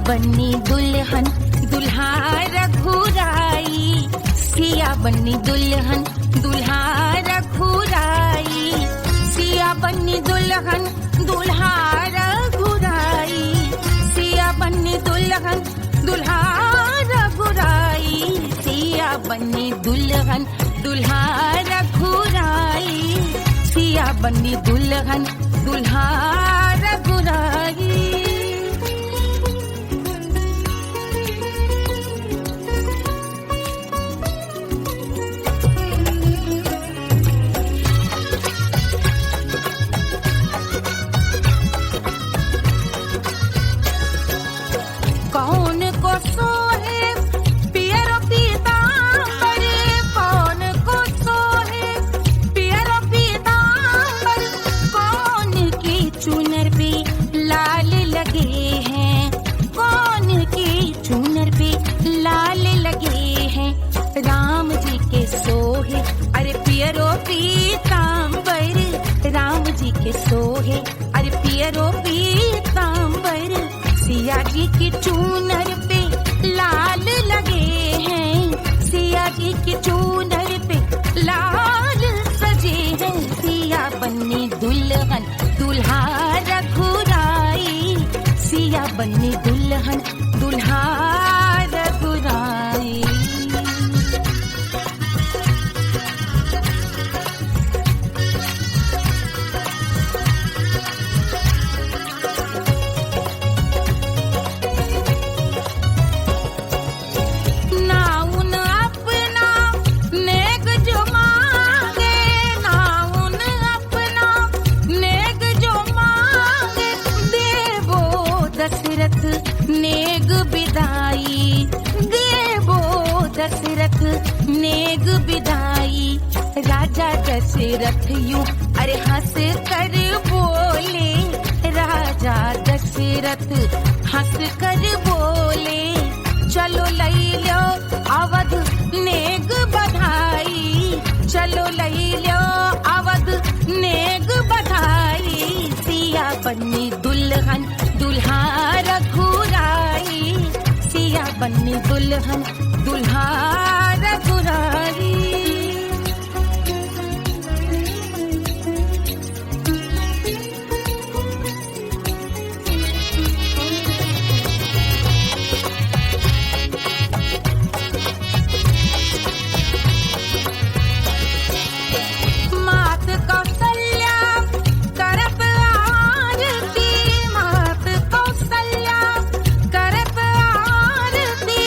बन्नी दुल्हन दुल्हा रघुराई, सिया बन्नी दुल्हन दुल्हा रघुराई, सिया बन्नी दुल्हन दुल्हा रघुराई, सिया बन्नी दुल्हन दुल्हा रघुराई, सिया बन्नी दुल्हन दुल्हा रघुराई, सिया बन्नी दुल्हन दुल्हा रघुराई। कौन को सोहे पियरो पीतांबर, कौन को सोहे पियरो पीतांबर, कौन की चुनर पे लाल लगे हैं, कौन की चुनर पे लाल लगे हैं, राम जी के सोहे अरे पियरो पीतांबर, राम जी के सोहे अरे पियरो पीतांबर, सिया जी की चूनर पे लाल लगे हैं, सिया जी की चूनर पे लाल सजे हैं, सिया बन्नी दुल्हन दुल्हा रघुराई, सिया बन्नी दुल्हन दुल्हा रघुराई। नेग बिदाई देवो दशरथ नेग बिदाई, राजा दशरथ यूं अरे हंस कर बोले, राजा दशरथ हंस कर बोले, चलो लई लो अवध नेग बधाई, चलो लई लो अवध नेग बधाई, सिया बन्नी दुल्हन दुल्हा रघुराई, सिया बन्नी दुल्हन दुल्हा रघुराई। मात कौशल्या करत आरती, मात कौशल्या करत आरती,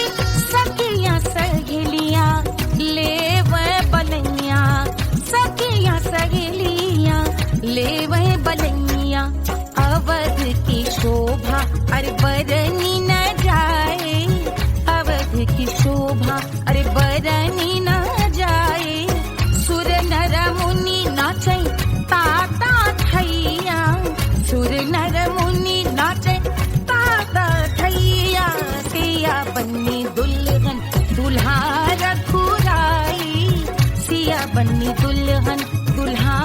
सखियां सहेलियां लेवे बलैया, सखियां सहेलियां लेवे बलैया, अवध की शोभा अरे बरनी न जाए, अवध की शोभा अरे बरनी न जाए, सुर नर मुनि नाचे ताता थैया, सुर नर मुनि नाचे ताता थैया, सिया बन्नी दुल्हन दुल्हा रघुराई, सिया बन्नी दुल्हन दुल्हा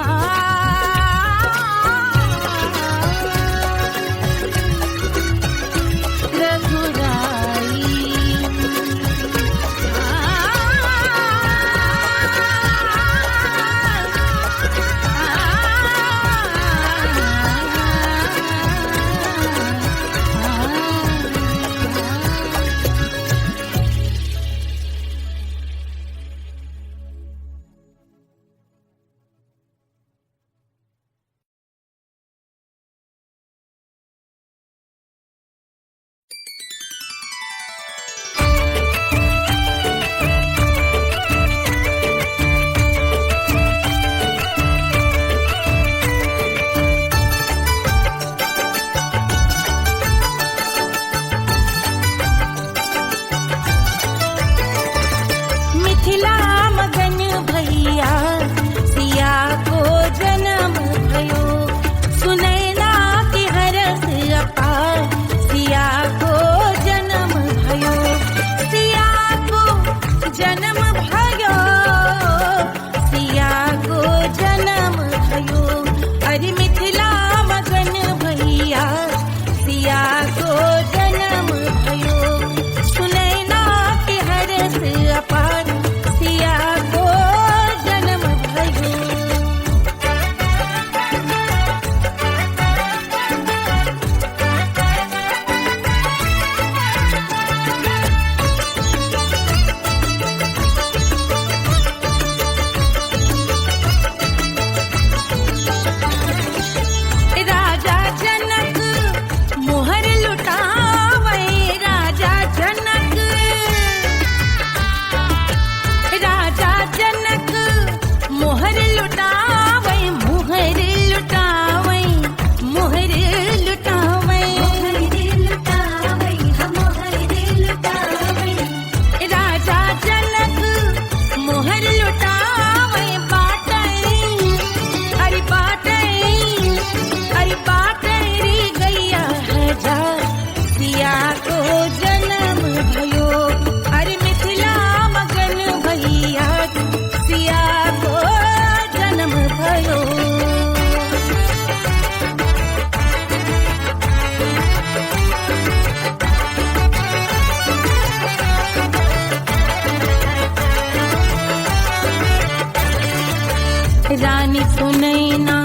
रानी सुनैना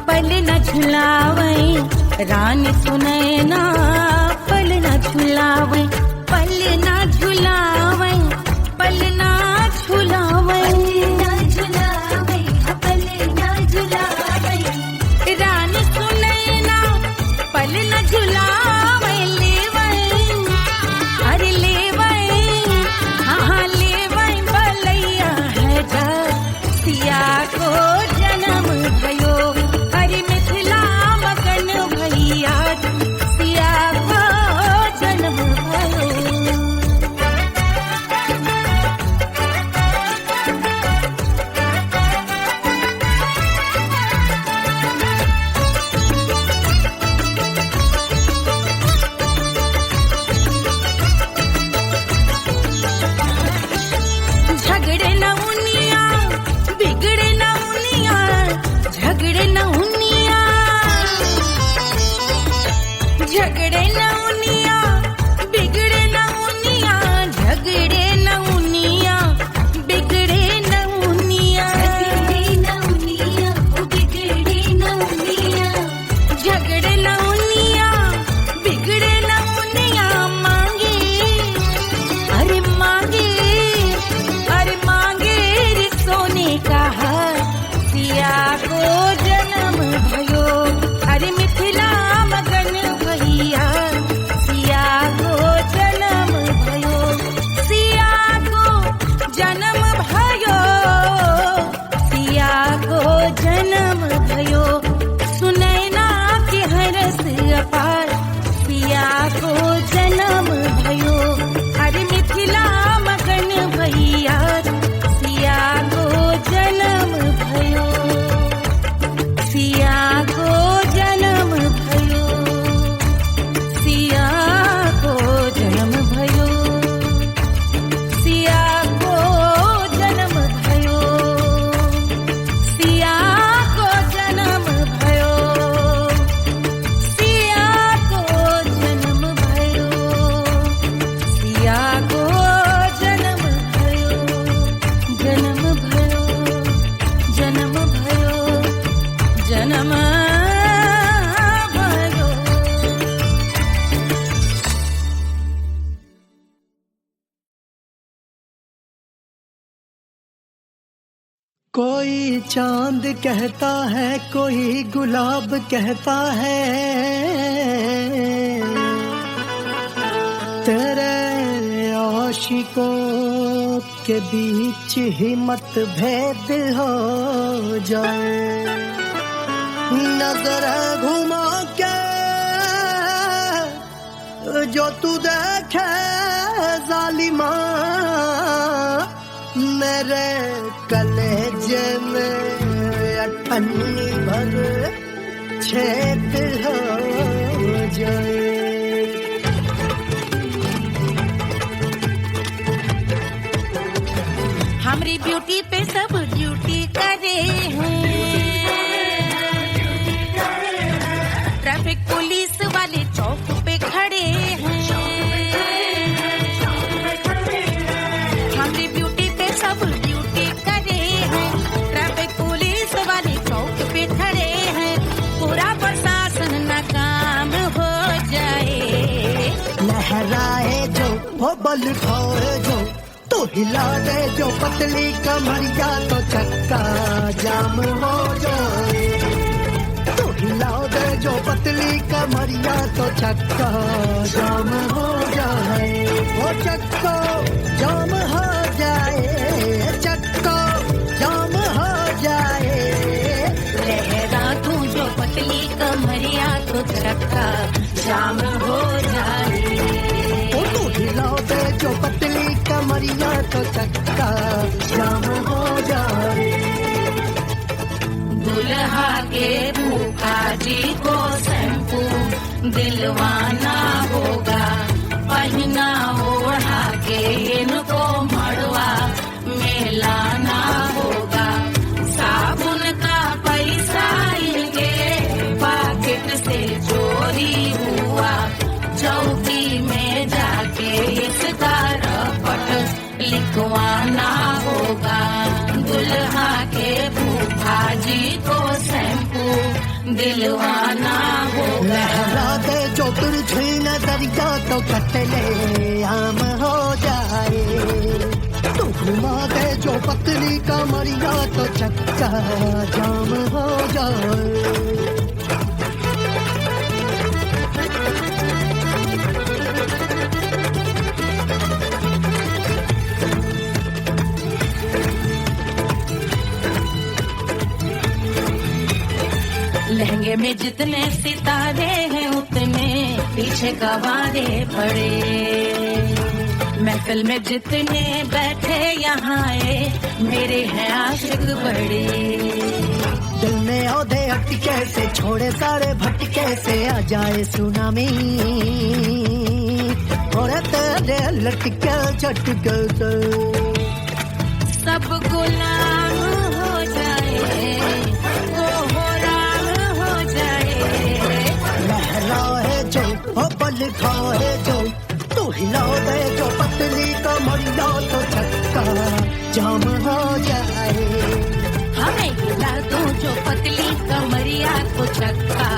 पल न झुलावे, रानी सुनैना पल न झुलावे, पल न झुलावे, पल न झुलावे, पल न झुलावे, रानी सुनैना पल न झुलावे, लेवै अरे लेवै, हाँ लेवै बलैया है जा सिया को जन्म भयो, हरि मिथिला मगन भैया सिया को जन्म भयो। झगड़े न उनिया बिगड़े न उनिया, झगड़े न उनिया, झगड़े न उनिया बिगड़े न उनिया, झगड़े न उनिया बिगड़े न उनिया, झगड़े न उनिया बिगड़े न उनिया, झगड़े न उनिया बिगड़े न उनिया, मांगे अरे मांगे, अरे मांगे रे सोने का हार सिया को जन्म भयो, अरे मिथिला मगन भैया सिया को जन्म भयो, सिया को जन्म भयो, सिया को जन्म भयो, सुनैना के हरस अपार सिया को जन्म भयो, अरे मिथिला मगन भैया सिया को जन्म भयो, सिया को जन्म भयो, सिया को जन्म भयो, सिया को जन्म भयो, सिया को जन्म भयो, सिया को जन्म भयो, सिया को जन्म भयो, जन्म भयो, जन्म भयो, जन्म भयो। कोई चांद कहता है, कोई गुलाब कहता है, तेरे आशिकों के बीच ही मतभेद हो जाए, नजर घुमा के जो तू देखे जालिमा, मेरे कलेजे में अठन्नी भर छेद हो जाए। हमारी ब्यूटी पे सब ड्यूटी करे हैं, ट्रैफिक पुलिस वाले चौक पे खड़े हैं, हमारी ब्यूटी पे सब ड्यूटी करे हैं, ट्रैफिक पुलिस वाले चौक पे खड़े हैं, पूरा प्रशासन नाकाम हो जाए, लहराए जो वो बल खाए जो, तो हिला दे जो पतली कमरिया, तो चक्का जाम हो जाए, तो हिला दे जो पतली कमरिया, तो चक्का जाम हो जाए, वो चक्का जाम हो जाए, चक्का जाम हो जाए, लहरा तू जो पतली कमरिया, तो चक्का जाम हो जाए, तो हिला दे जो पतली कमरिया, तो चक्का जाम हो जाए। दुल्हा के भूखा जी को शैम्पू दिलवाना होगा, पहना ओढ़ा के इनको मड़वा में लाना होगा, साबुन का पैसा इनके पाकिट से चोरी हुआ, चौकी में जाके इसका रपट लिखवाना होगा, दुल्हा के फूफा जी किसी को शैम्पू दिलवाना हो। लहरा दे जो तुझे नजरिया तो कतले आम हो जाए, तू घुमा दे जो पतली कमरिया तो चक्का जाम हो जाए। लहंगे में जितने सितारे हैं उतने पीछे गवारे पड़े, महफिल में जितने बैठे यहाँ आए मेरे हैं आशिक बड़े। दिल में औधे हटके से छोड़े सारे भटके से आ जाए सुनामी, और तेरे लटके झटके से सब गुलाम हो जाए, ओ पल खाए जो तू हिला दे जो पतली कमरिया तो चक्का जाम हो जाए। हमें हिला दो जो पतली कमरिया तो चक्का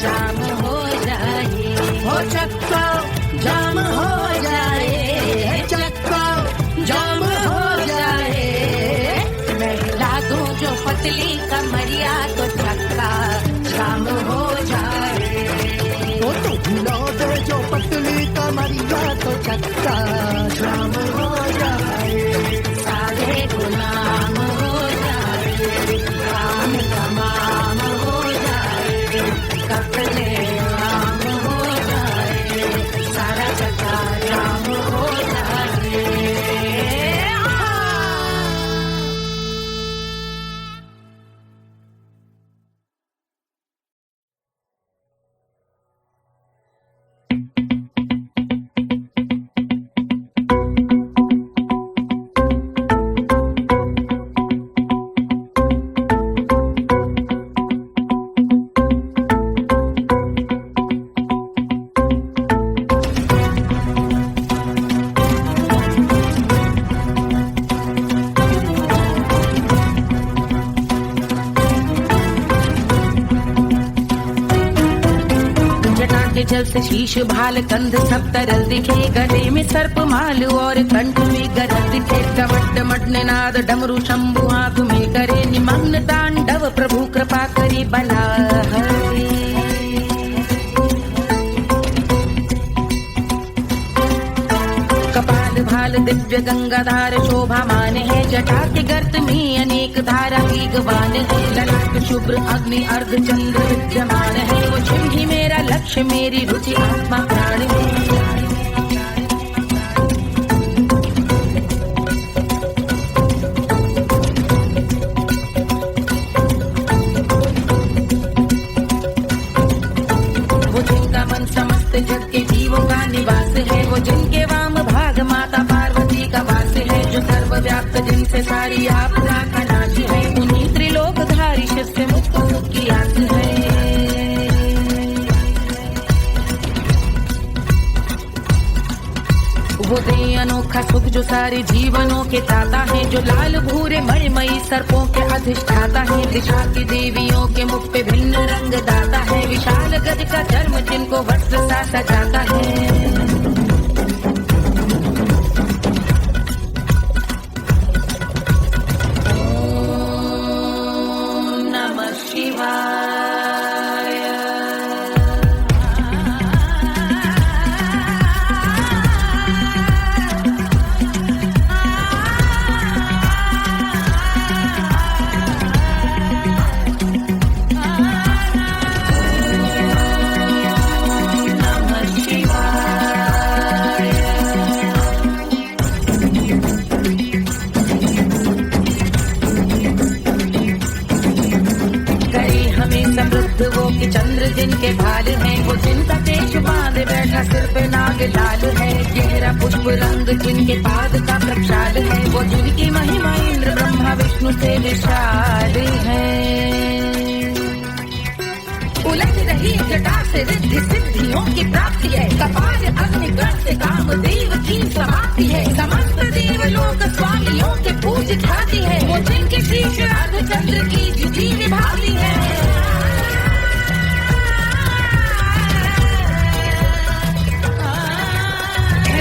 जाम हो जाए, हो चक्का जाम हो जाए, चक्का जाम हो जाए। मैं हिला दूं जो पतली कमरिया तो चक्का जाम हो जाए, हिला दे जो पतली कमरिया तो चक्का जाम हो जाए। सारे गुलाम हो जाए, काम तमाम हो जाए, कपड़े आम हो जाए, सारा चक्का जाम हो जाए। जल से शीश भाल कंध सब तरल दिखे, गले में सर्प माल और कंठ में गरज दिखे। डमट डमट नाद डमरू शंभु आंख में करे निमग्न तांडव, प्रभु कृपा करे बला हरे। कपाल भाल दिव्य गंगाधार शोभामान है, जटा के गर्त में अनेक धारा की गवान है। ललाट शुभ्र अग्नि अर्ध चंद्र विद्यमान है, वो शिव ही मेरा लक्ष्य मेरी रुचि आत्मा प्राण है। वो जिनका मन समस्त जग के जीवों का निवास है, वो जिनके वाम भाग माता पार्वती का वास है, जो सर्वव्याप्त जिनसे सारी आपदा का नाश है, उन्हीं त्रिलोकधारी शिव से मुझको सुख की आस है। वो दे अनोखा सुख जो सारे जीवनों के दाता है, जो लाल भूरे मणिमयी सर्पों के अधिष्ठाता है, दिशा की देवियों के मुख पे भिन्न रंग दाता है, विशाल गज का जन्म जिनको वस्त्र सा सजाता है। वो कि चंद्र जिनके भाल हैं, वो जिनका तेज बांधे बैठा सिर पे नाग लाल है, गहरा पुष्प रंग जिनके पाद का प्रक्षाल है, वो जिनकी महिमा इंद्र ब्रह्मा विष्णु से विशाल है। उलझ रही जटा से रिद्धि सिद्धियों की प्राप्ति है, कपाल अग्निगण से कामदेव की समाप्ति है, समस्त देवलोक स्वामियों के पूजित भाती है, वो जिनके शीश अर्धचंद्र की ज्योति निभाती है।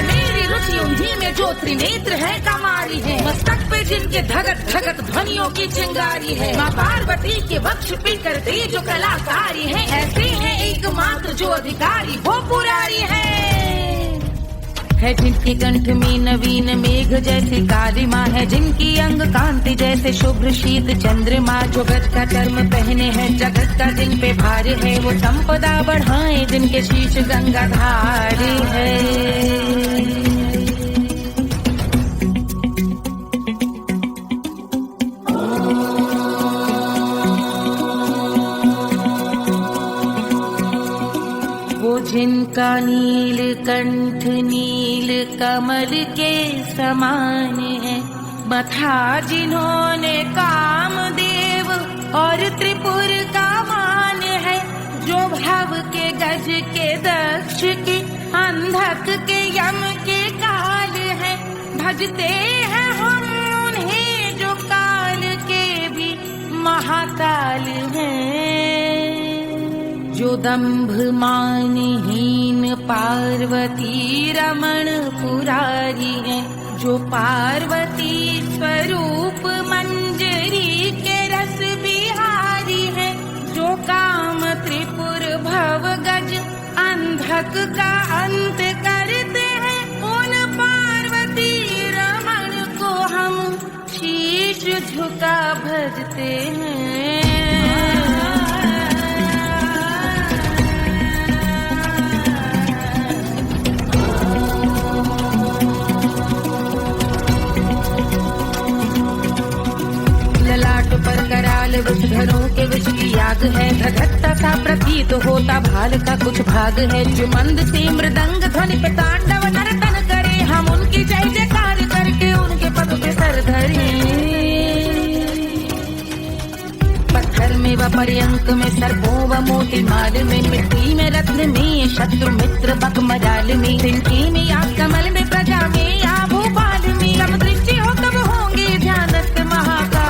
मेरी रुचि उन्हीं में जो त्रिनेत्र है कमारी है, मस्तक पे जिनके धगत धगत ध्वनियों की चिंगारी है। माँ पार्वती के वक्ष पे करते जो कलाकारी है, ऐसे हैं एकमात्र जो अधिकारी वो पुरारी है जिनके कंठ में नवीन मेघ जैसी कालिमा है, जिनकी अंग कांति जैसे शुभ्र शीत चंद्रमा, जो गज का कर्म पहने हैं जगत का जिन पे भार है, वो संपदा बढ़ाए जिनके शीश गंगाधार है। जिनका नील कंठ नील कमल के समान है, मथा जिन्होंने कामदेव और त्रिपुर का मान है, जो भव के गज के दक्ष के अंधक के यम के काल है, भजते हैं हम उन्हें जो काल के भी महाकाल हैं। जो दंभ मानहीन पार्वती रमण पुरारी है, जो पार्वती स्वरूप मंजरी के रस बिहारी है, जो काम त्रिपुर भव गज अंधक का अंत करते हैं, उन पार्वती रमण को हम शीश झुका भजते हैं। पर कराल विषधरों के विष की याद है, धधकता सा प्रतीत होता भाल का कुछ भाग है, जो मंद से मृदंग ध्वनि पे तांडव नर्तन करे, हम उनकी जय जयकार करके उनके पद पे सर धरे। पत्थर में व पर्यंक में सर्पों व मोती माल में, मिट्टी में रत्न में शत्रु मित्र बक मजाल में, तिनकी में या कमल में प्रजा में या भोपाल में, जब दृष्टि हो तब होंगे ध्यानस्थ महाकाल।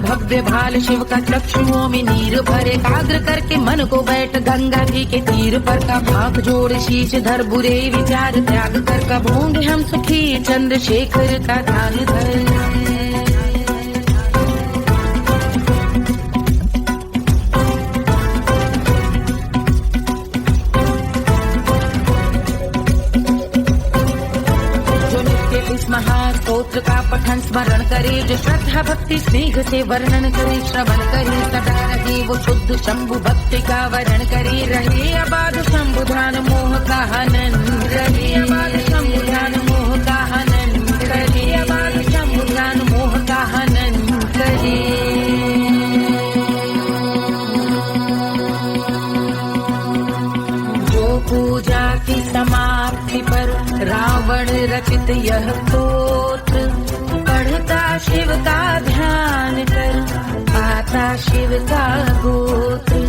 भव्य भाल शिव का चक्षुओं में नीर भरे, एकाग्र करके मन को बैठ गंगा जी के तीर पर, का भाग जोड़ शीश धर बुरे विचार त्याग कर, कब होंगे हम सुखी चंद्रशेखर का ध्यान धर। महास्तोत्र का पठन स्मरण करे, जो श्रद्धा भक्ति स्नेह से वर्णन करे, श्रवण करे सदा रहे वो शुद्ध शंभु भक्ति का वरण करे, रहे अबाध शंभु ध्यान मोह का हनन, रहे अबाध शंभु ध्यान मोह का हनन, रहे अबाध शंभु ध्यान मोह का हनन करे। पूजा की समाप्ति पर रावण रचित यह स्तोत्र, पढ़ता शिव का ध्यान कर पाता शिव का गोत्र,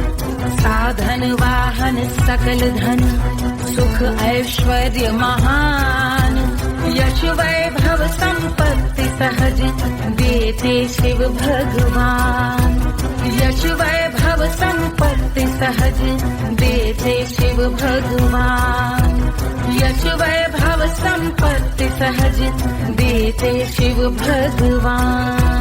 साधन वाहन सकल धन सुख ऐश्वर्य महान, यश वैभव संपत्ति सहज देते शिव भगवान, यश वैभव संपत्ति सहज देते शिव भगवान, यश वैभव संपत्ति सहज देते शिव भगवान।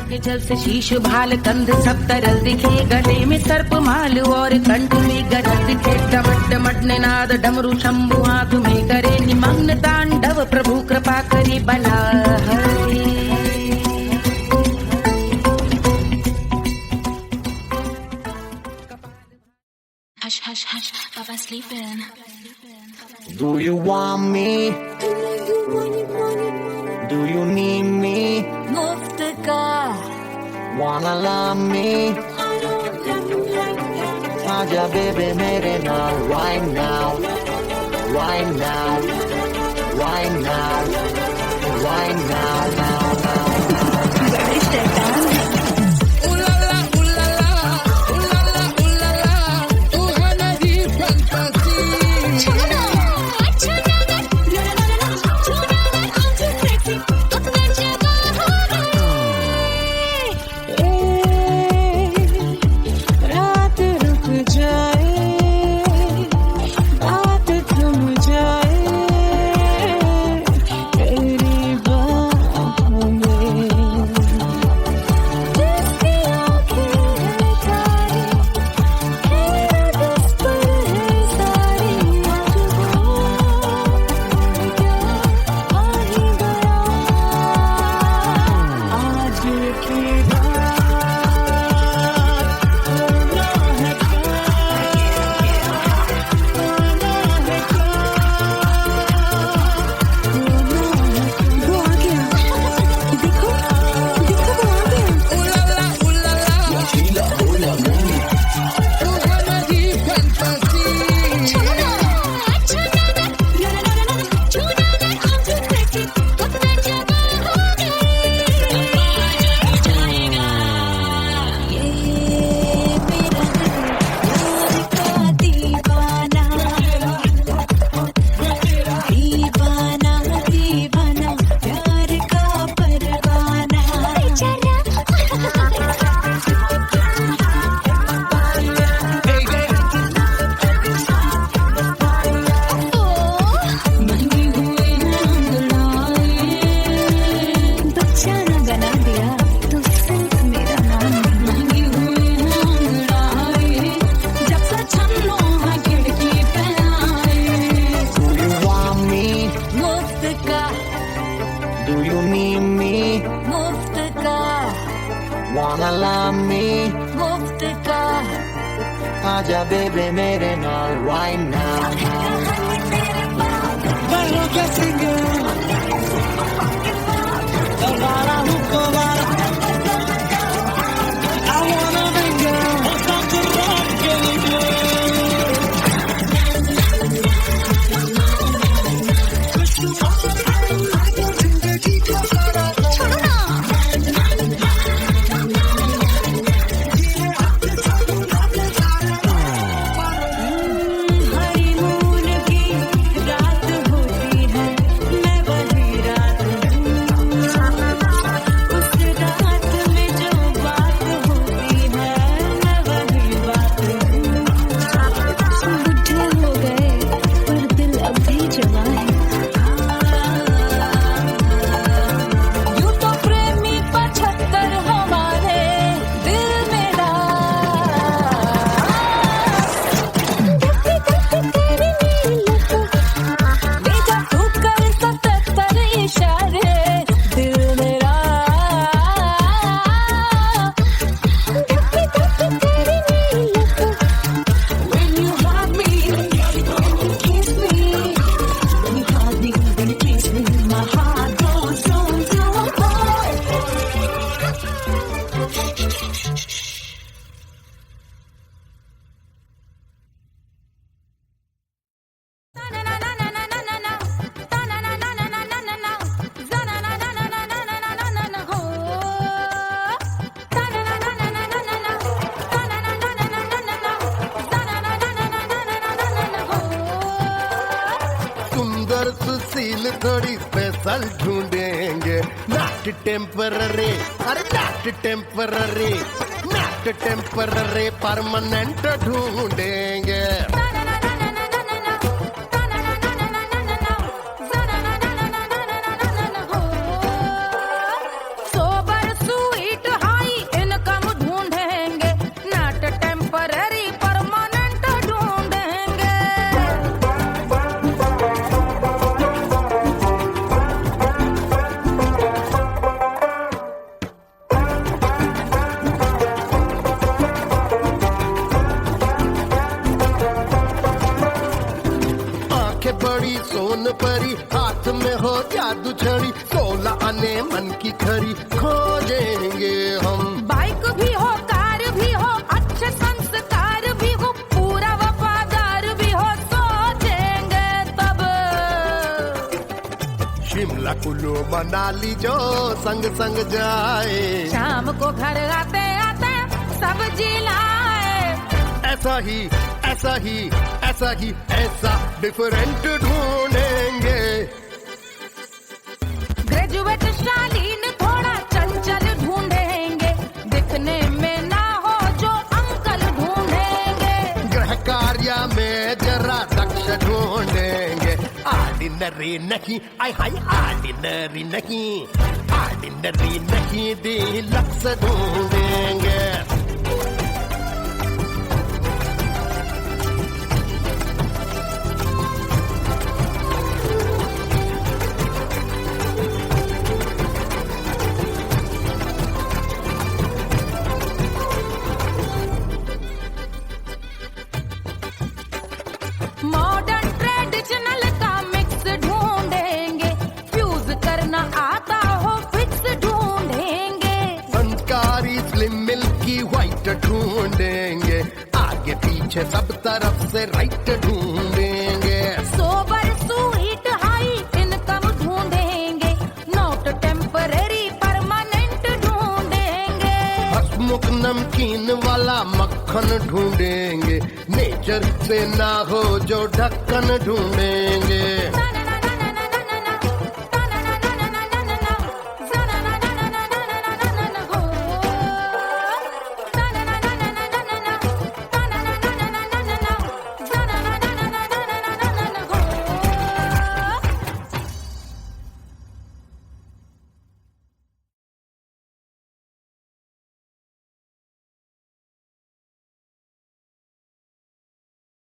के जल से शीश भाल कंध सब तरल दिखे, गले में सर्प माल और कंठ में गरज दिखे, डमट डमट निनाद डमरू शंभु हाथ में करे, निमग्न तांडव प्रभु कृपा करे बला हरे। Hush, hush, hush, Papa's sleeping. Do you want me? Do you need me? Mufta ka. Wanna love me? आजा बेबे मेरे नाल right now, right now, right now, right now, now, now. बड़े शैतान हैं। Wanna love me? मुफ्त का आजा बेबे मेरे नाल right now. Bailo que sigue. Ahora Hukovara. I wanna bingo. सुशील थोड़ी स्पेशल ढूंढेंगे नॉट टेम्पररी अरे not temporary not temporary permanent ढूंढेंगे बड़ी सोन परी हाथ में हो जादू छड़ी 16 आने मन की खरी खोजेंगे हम बाइक भी हो कार भी हो अच्छे संस्कार भी हो कुल्लू मनाली जो संग संग जाए, शाम को घर आते आते सब्जी लाए। ऐसा ही ऐसा ही ऐसा ही ऐसा डिफरेंट ढूंढेंगे। ग्रेजुएट शालीन थोड़ा चंचल ढूंढेंगे, दिखने में ना हो जो अंकल ढूंढेंगे। गृह कार्य में जरा दक्ष ढूंढेंगे। ऑर्डिनरी नहीं, आय हाय ऑर्डिनरी नहीं, ऑर्डिनरी नहीं डीलक्स ढूंढेंगे। मॉडर्न ट्रेडिशनल का मिक्स ढूंढेंगे, फ्यूज करना आता हो फिक्स ढूंढेंगे। संस्कारी स्लिम मिल्की व्हाइट ढूंढेंगे, आगे पीछे सब तरफ से राइट ढूंढेंगे। सोबर स्वीट हाई इनकम ढूंढेंगे, नोट टेम्परेरी परमानेंट ढूंढेंगे। हसमुख नमकीन वाला मक्खन ढूंढेंगे, नेचर से ना हो जो ढक्कन ढूंढेंगे।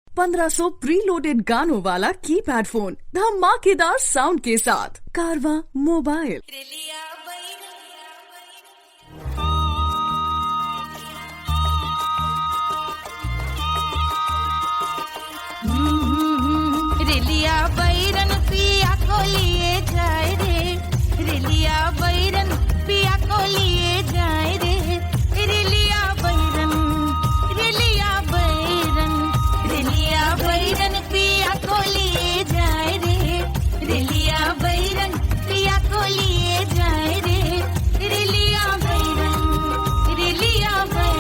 ₹1500 प्रीलोडेड गानों वाला कीपैड फोन धमाकेदार साउंड के साथ कारवा मोबाइल। रिलिया बैरन पिया को लिए जाए रे, रिलिया बैरन पिया को लिए जाए रे। रिलिया बैरन, रिलिया बैरन, रिलिया बैरन पिया को लिए जाए रे, रिलिया बैरन पिया को लिए जाए रे। रिलिया बैरन, रिलिया बैरन।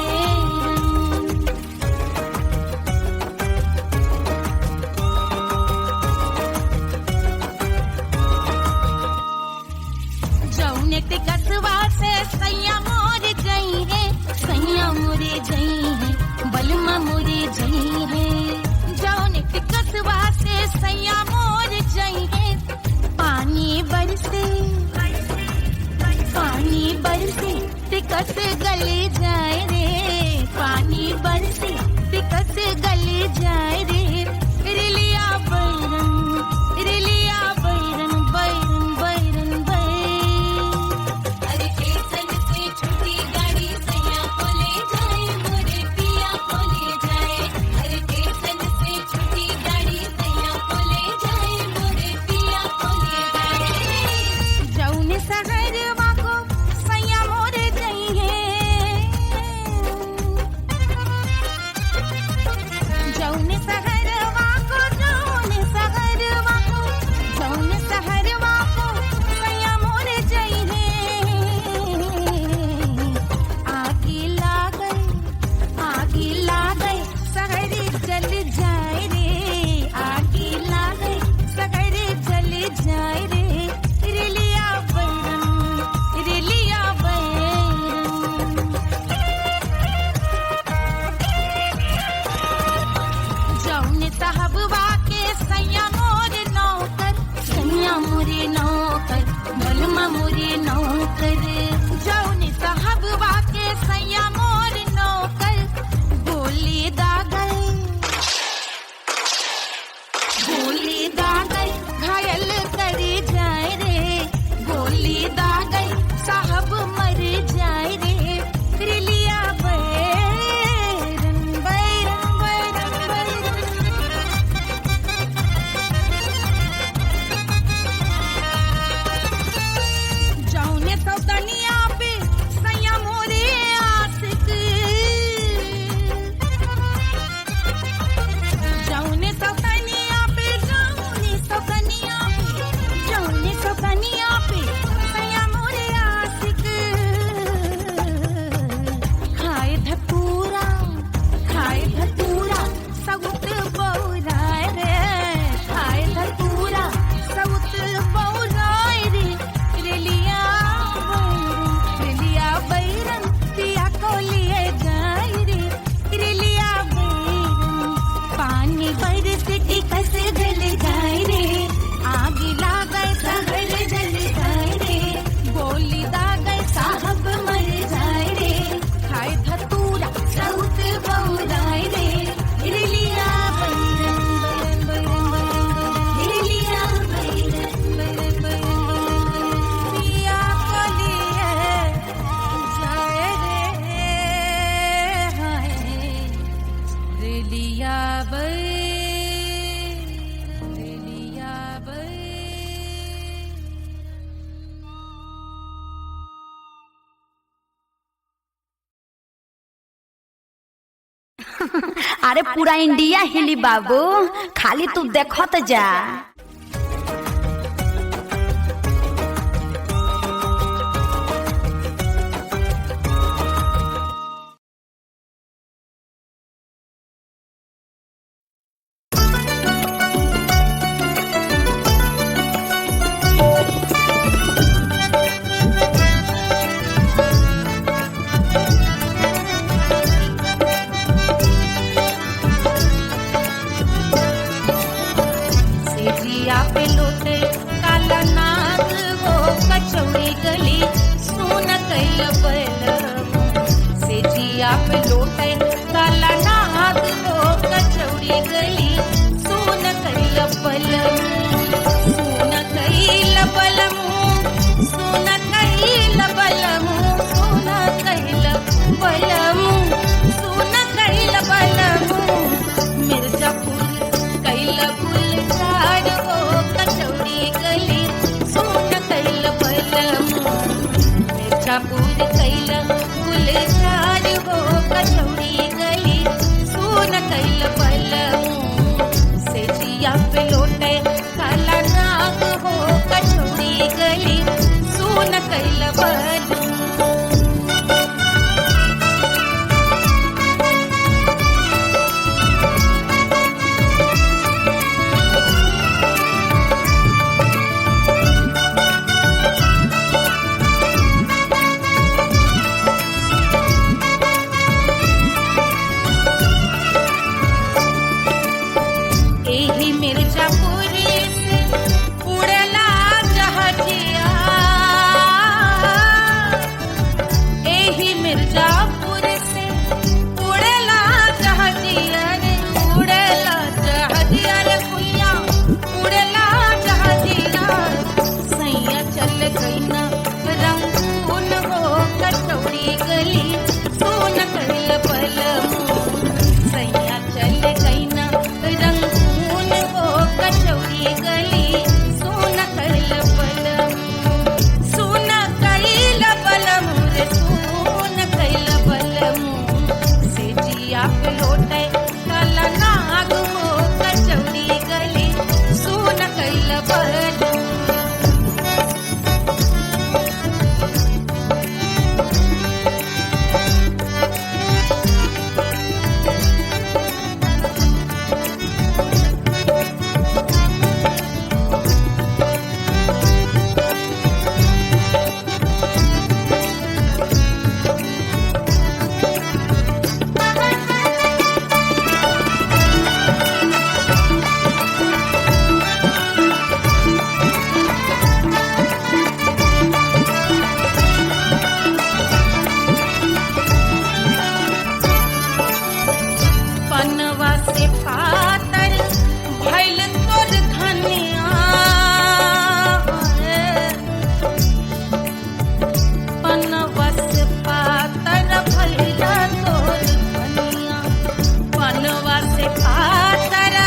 जौने टिकटवा से सैया मोर जई है, सैया मोरे जई है, बलमा मोरे जई है। जौने टिकटवा से सैया मोर जई है, पानी बरसे, पानी बरसे टिकट गले जाए रे, पानी बरसे टिकट गले जाए रे। रिलिया बैरन, रिलिया बैरन, बैरन बैरन बैरन। अरे स्टेशन से छुट्टी गाड़ी सैया को ले जाए, मोरे पिया को ले जाए। अरे स्टेशन से छुट्टी गाड़ी सैया को ले जाए, मोरे पिया को ले जाए। जौने सहरवा को सैया मोरे गई है, जौने सहरवा को, जौने सहरवा को, जौने सहरवा को सैया मोरे जई है। आगे लागल, आगे लागल सहरी जल जाए रे, आगे लागल सहरी जल जाए रे। रिलिया बैरन, रिलिया बैरन। जौने साहबवा के सैया मोरे नौकर, सैया मोरे नौकर, बलमा मोरे नौकर। जौने साहबवा के सैया मोरे नौकर, गोली दागल, गोली दागल घायल करे जाए रे, गोली दागल साहब मर जाए रे। रिलिया बैरन, बैरन बैरन बैरन। जौने सौतनी यूनिवर्सिटी कैसे जल जाए रे, आग लागे शहर जल जाए रे, गोली दागे साहब मर जाए रे, खाए धतूरा सऊत बहुराए रे, हिरलिया बैरन बैरन हिरलिया बैरन बैरन पिया कलिए जाए रे हाय हिरलिया हिरलिया अरे पूरा इंडिया हिली बाबू, खाली तू देखत जा। पे लोटे काला नाग वो कचौड़ी गली सुन कैल बलम से जिया पे लोटे काला नाग वो कचौड़ी गली सुन कैल बलम सुन कैल बलम सुन कैल बलम सुन कैल बलम सुन कैल बलम मिर्जापुर कैल गुलजार हो कचौड़ी गली सुन कैल बलम मिर्जापुर कैल गुलजार हो कचौड़ी गली सुन कैल बलम से जिया पे लोटे काला नाग हो कचौड़ी गली सुन कैल बलम। मिर्जापुर से उड़ला जहाजिया एही मिर्जापुर से उड़ला जहाजिया रे उड़ला जहाजिया रे कुइया उड़ला जहाजिया सैया चल गई ना रंगून हो कचौड़ी गली सुन कैल बलम सैया चल गई ना रंगून हो कचौड़ी गली सुन कैल बलम सुन कैल बलम रे सुन कैल बलम से जिया पे लोटे काला नाग हो कचौड़ी गली सुन कैल बलम। पनवा से पातर भइल तोर धनिया पनवा से पातर भइल तोर धनिया पनवा से पातर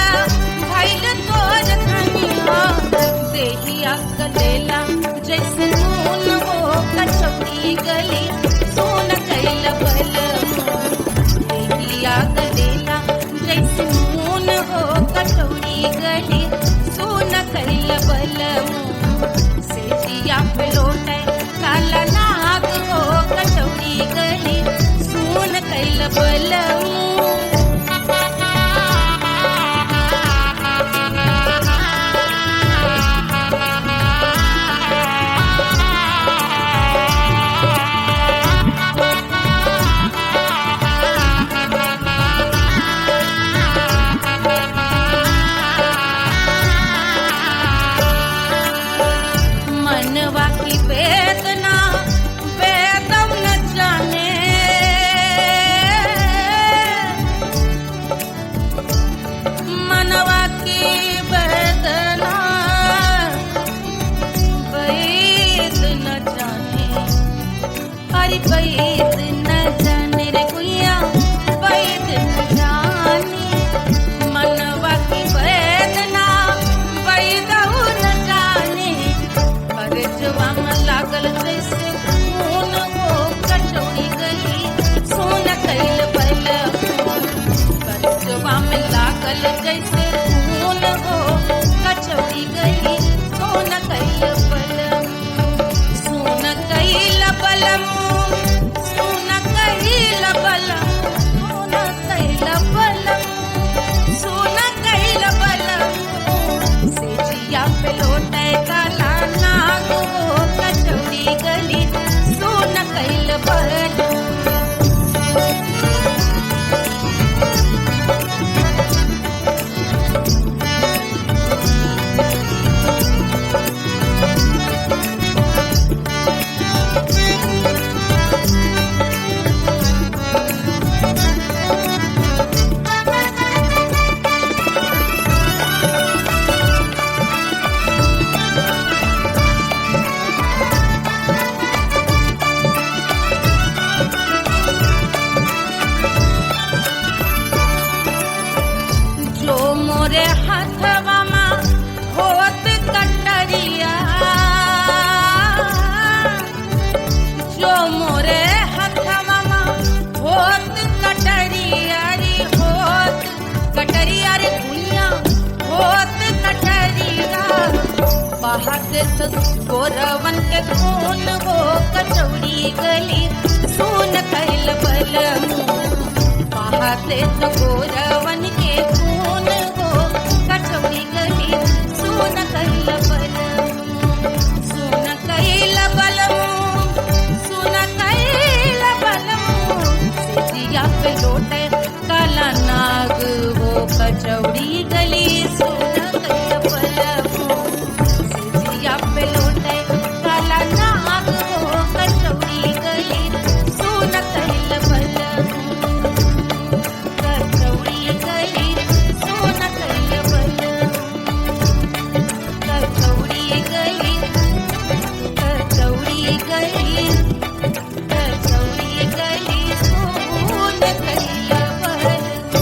भइल तोर धनिया देहिया गलेला जैसे नून हो कचौड़ी गली सुन कैल बलम देहिया गलेला जैसे नून हो कचौड़ी गली सुन कैल बलम से जिया पे लोटे काला नाग हो कचौड़ी गली सुन कैल बलम। हाथवा में होत कटरिया, जो मोरे हाथवा में होत कटरिया रे, होत कटरिया रे दुनिया होत कटरिया। बहाते गोरवन के खून हो कचौड़ी गली सुन कैल बलमू। बहाते गोरवन के खून हो कचौड़ी गली सुन कैल बलमू। सुन कैल बलमू, सुन कैल बलमू। सिजिया पे लोटे काला नाग हो कचौड़ी गली सुन कैल बलमू। सिजिया पे लोटे काला नाग हो कचौड़ी गली सुन कैल बलमू। कचौड़ी गली सुन कैल बलमू। कचौड़ी गली, कचौड़ी गली, कचौड़ी गली सुन कैल बलमू।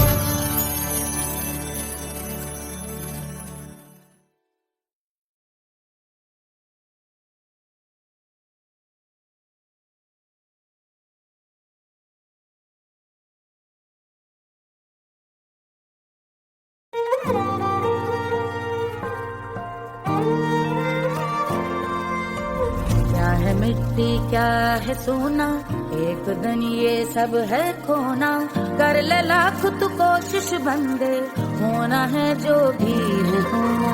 क्या है मिट्टी क्या है सोना, एक दिन ये सब है खोना। कर ले लाख तू कोशिश बंदे, होना है जो भी है होना।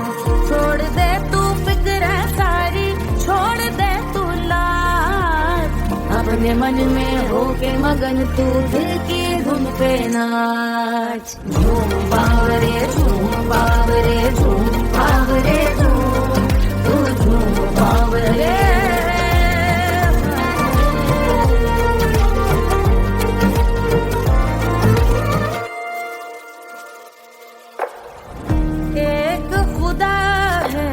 छोड़ दे तू फिक्र सारी, छोड़ दे तू लाज। अपने मन में हो के मगन तू दिल की धुन पे नाच। झूम बावरे झूम बावरे झूम बावरे झूम, तू झूम बावरे। एक खुदा है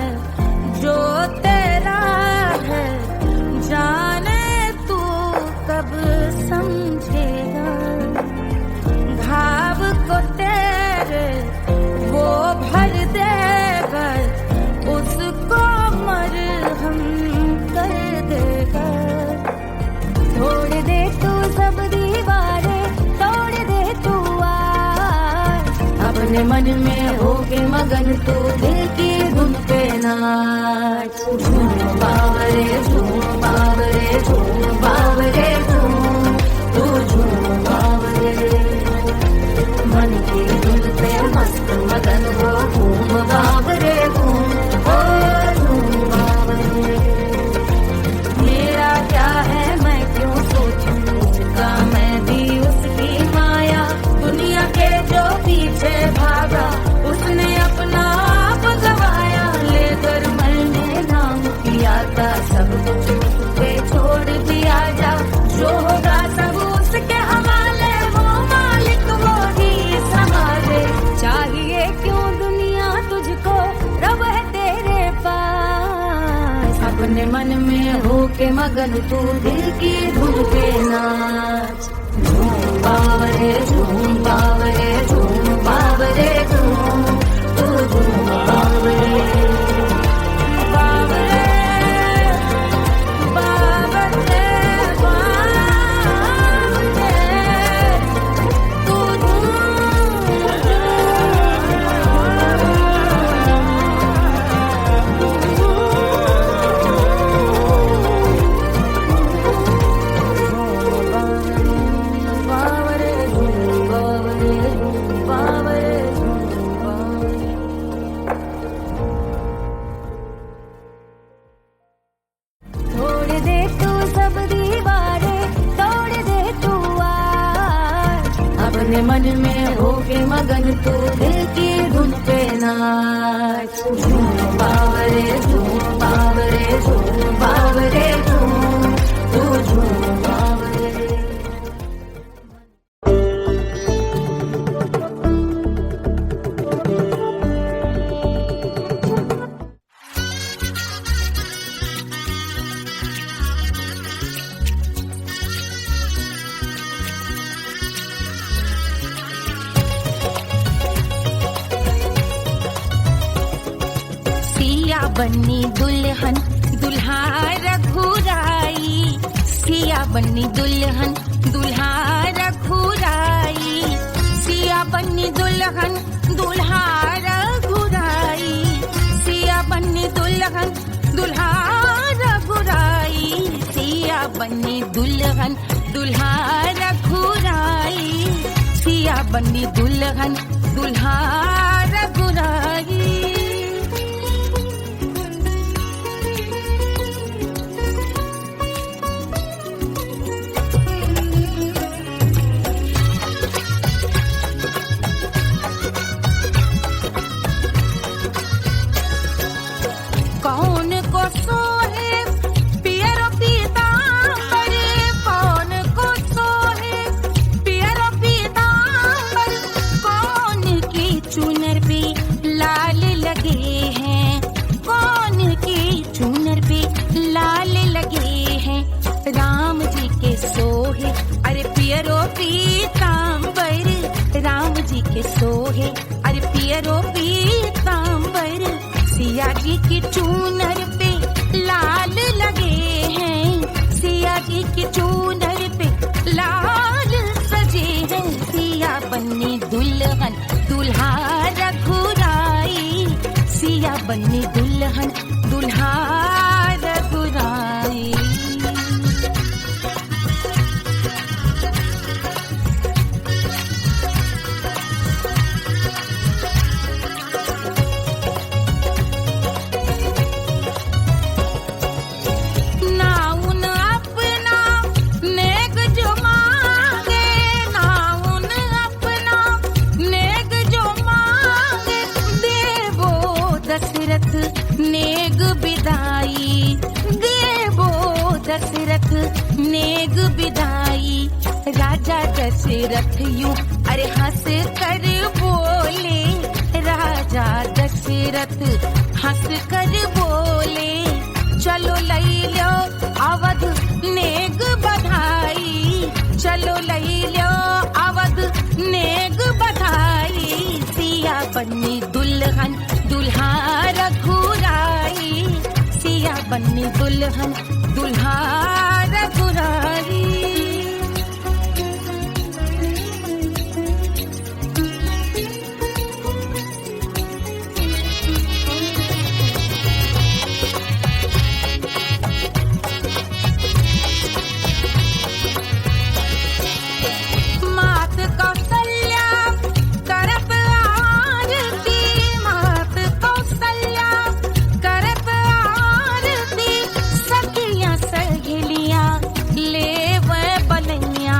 जो तेरा है, जाने तू कब समझेगा। घाव को तेरे वो भर देगा, उसको मरहम कर देगा। छोड़ दे तू सब दीवारें, तोड़ दे तू आज। अपने मन में हो के मगन तू दिल की धुन पे नाच। झूम बावरे झूम बावरे झूम बावरे झूम, तू झूम बावरे। मन की धुन पे मस्त मगन हो घूम बावरे घूम, ओ झूम बावरे। मेरा क्या है मैं क्यों सोचूंगा, मैं भी उसकी माया। दुनिया के जो पीछे भागा, उसने अपना आप गवाया। लेकर मैंने नाम किया था, सब कुछ उस पे छोड़ दिया जा। जो होगा सब उसके हवाले, वो मालिक वो ही संभाले। चाहिए क्यों दुनिया तुझको, रब है तेरे पास। अपने मन में हो के मगन तू दिल की धुन पे नाच। झूम बावरे झूम बावरे झूम बावरे झूम, तू झूम बावरे। बावरे बावरे बावरे, तू बावरे झूम बावरे झूम बावरे झूम बावरे। छोड़ दे तू सब दीवारें, तोड़ दे तू आज। अपने मन में हो के मगन तू दिल की धुन पे नाच। झूम बावरे झूम बावरे झूम बावरे झूम, तू झूम बावरे। बन्नी दुल्हन दुल्हा रघुराई, सिया बन्नी दुल्हन दुल्हा रघुराई, सिया बन्नी दुल्हन दुल्हा रघुराई, सिया बन्नी दुल्हन दुल्हा रघुराई, सिया बन्नी दुल्हन दुल्हा रघुराई, सिया बन्नी दुल्हन दुल्हा रघुराई। कौन को सोहे पियरो पीतांबर, कौन को सोहे पियरो पीतांबर, कौन की चुनर पे लाल लगे हैं, कौन की चुनर पे लाल लगे हैं, राम जी के सोहे अरे पियरो पीतांबर, राम जी के सोहे अरे पियरो पीतांबर, सिया जी की चूनर पे लाल लगे हैं, सिया जी की चूनर पे लाल सजे हैं, सिया बन्नी दुल्हन दुल्हा रघुराई, सिया बन्नी दुल्हन दुल्हा रघुराई। नेग बिदाई देवो दशरथ नेग बिदाई, राजा दशरथ यूं अरे हंस कर बोले, राजा दशरथ हंस कर बोले, चलो लई लो अवध नेग बधाई, चलो लई लो अवध नेग बधाई, सिया बन्नी दुल्हन दुल्हा रघुराई, सिया बन्नी दुल्हन दुल्हा रघुराई। मात कौशल्या करत आरती, मात कौशल्या करत आरती, सखियां सहेलियां लेवे बलैया,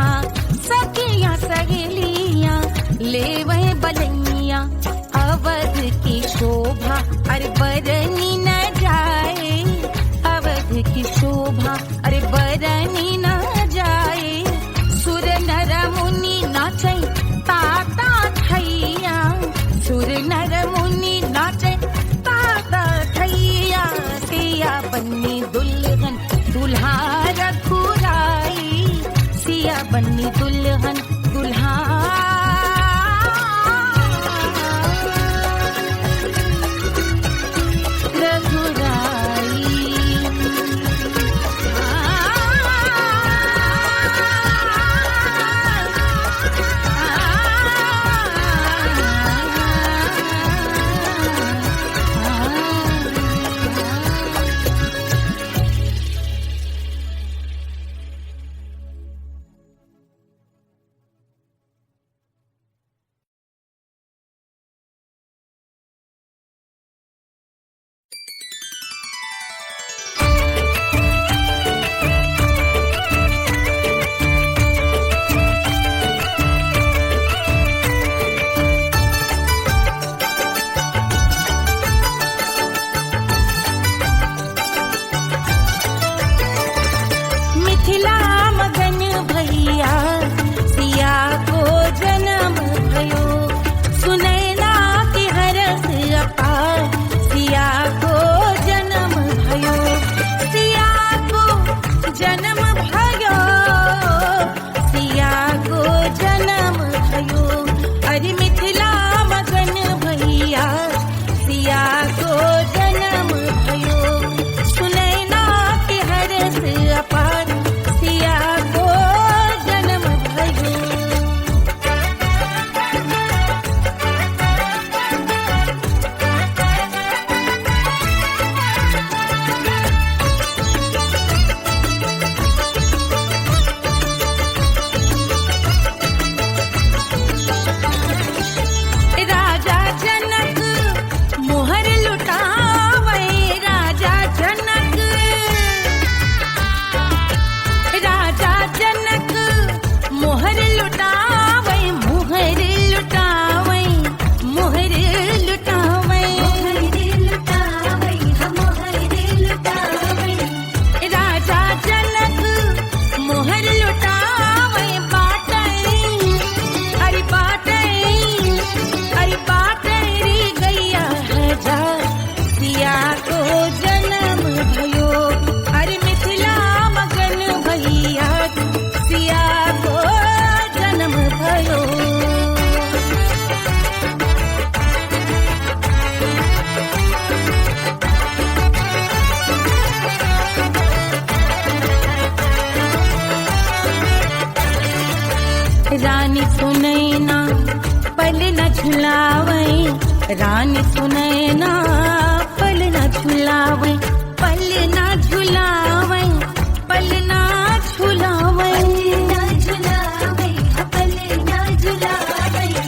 सखियां सहेलियां लेवे बलैया, अवध की शोभा अरे बरनी न जाए, अवध की शोभा अरे बरनी न जाए, सुर नर मुनि नाचे ताता थैया, सुर नर मुनि नाचे ताता थैया, सिया बन्नी दुल्हन दुल्हा रघुराई, सिया बन्नी दुल्हन दुल्हा झुलावे रानी सुनैना पल न झुलावे पल न झुलावे पल न झुलावे पल न झुलावे